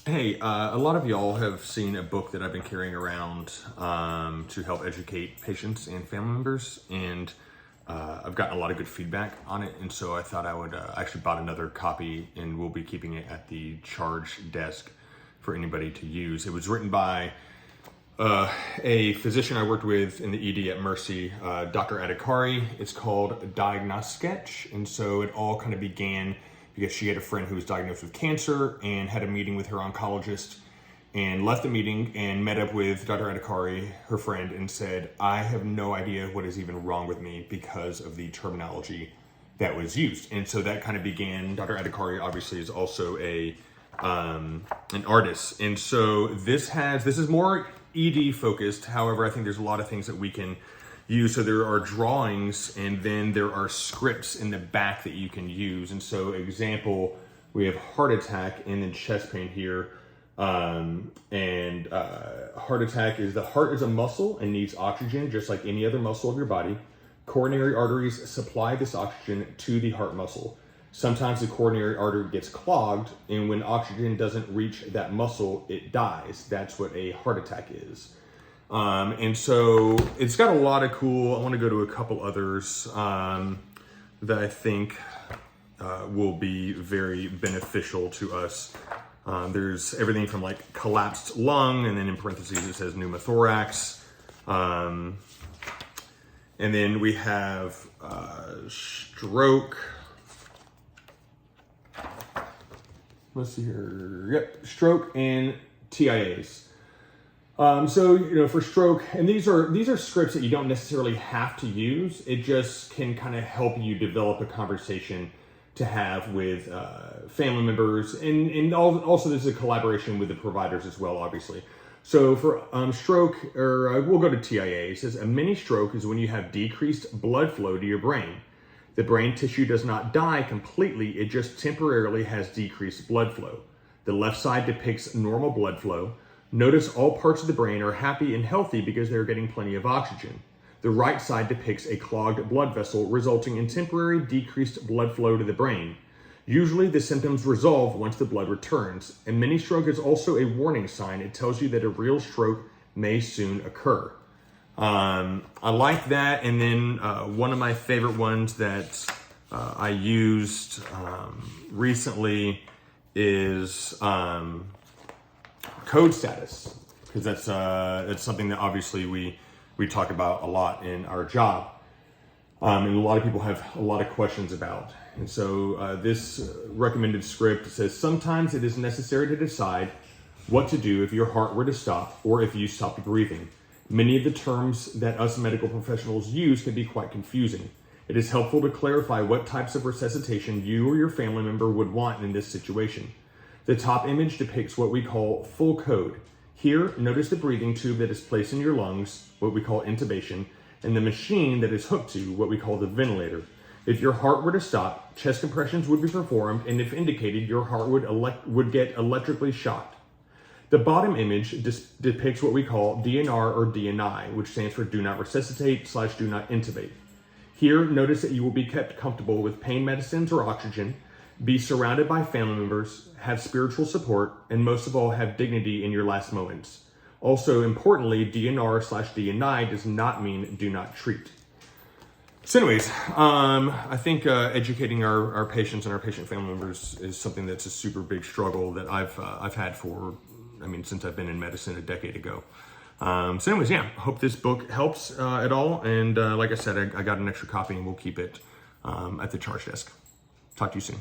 Hey, a lot of y'all have seen a book that I've been carrying around to help educate patients and family members, and I've gotten a lot of good feedback on it, and so I thought I would, I actually bought another copy, and we'll be keeping it at the charge desk for anybody to use. It was written by a physician I worked with in the ED at Mercy, Dr. Adhikari. It's called Diagnosketch, and so it all kind of began because she had a friend who was diagnosed with cancer and had a meeting with her oncologist and left the meeting and met up with Dr. Adhikari, her friend, and said, I have no idea what is even wrong with me because of the terminology that was used. And so that kind of began. Dr. Adhikari obviously is also an artist. And so this is more ED focused. However, I think there's a lot of things that we can use. So there are drawings and then there are scripts in the back that you can use. And so example, we have heart attack and then chest pain here. Heart attack is the heart is a muscle and needs oxygen just like any other muscle of your body. Coronary arteries supply this oxygen to the heart muscle. Sometimes the coronary artery gets clogged, and when oxygen doesn't reach that muscle, it dies. That's what a heart attack is. And so it's got a lot of cool, I want to go to a couple others that I think will be very beneficial to us. There's everything from like collapsed lung, and then in parentheses it says pneumothorax. And then we have stroke. Let's see here. Yep, stroke and TIAs. So for stroke, and these are scripts that you don't necessarily have to use. It just can kind of help you develop a conversation to have with family members, and also this is a collaboration with the providers as well, obviously. So for stroke, or we'll go to TIA. It says a mini stroke is when you have decreased blood flow to your brain. The brain tissue does not die completely, it just temporarily has decreased blood flow. The left side depicts normal blood flow. Notice all parts of the brain are happy and healthy because they're getting plenty of oxygen. The right side depicts a clogged blood vessel resulting in temporary decreased blood flow to the brain. Usually the symptoms resolve once the blood returns. A mini stroke is also a warning sign. It tells you that a real stroke may soon occur. I like that. And then one of my favorite ones that I used recently is code status, because that's something that obviously we talk about a lot in our job. And a lot of people have a lot of questions about. And so this recommended script says, sometimes it is necessary to decide what to do if your heart were to stop or if you stopped breathing. Many of the terms that us medical professionals use can be quite confusing. It is helpful to clarify what types of resuscitation you or your family member would want in this situation. The top image depicts what we call full code. Here, notice the breathing tube that is placed in your lungs, what we call intubation, and the machine that is hooked to, what we call the ventilator. If your heart were to stop, chest compressions would be performed, and if indicated, your heart would get electrically shocked. The bottom image depicts what we call DNR or DNI, which stands for do not resuscitate / do not intubate. Here, notice that you will be kept comfortable with pain medicines or oxygen, be surrounded by family members, have spiritual support, and most of all, have dignity in your last moments. Also, importantly, DNR / DNI does not mean do not treat. So anyways, I think educating our patients and our patient family members is something that's a super big struggle that I've had since I've been in medicine a decade ago. So anyways, yeah, hope this book helps at all. And like I said, I got an extra copy and we'll keep it at the charge desk. Talk to you soon.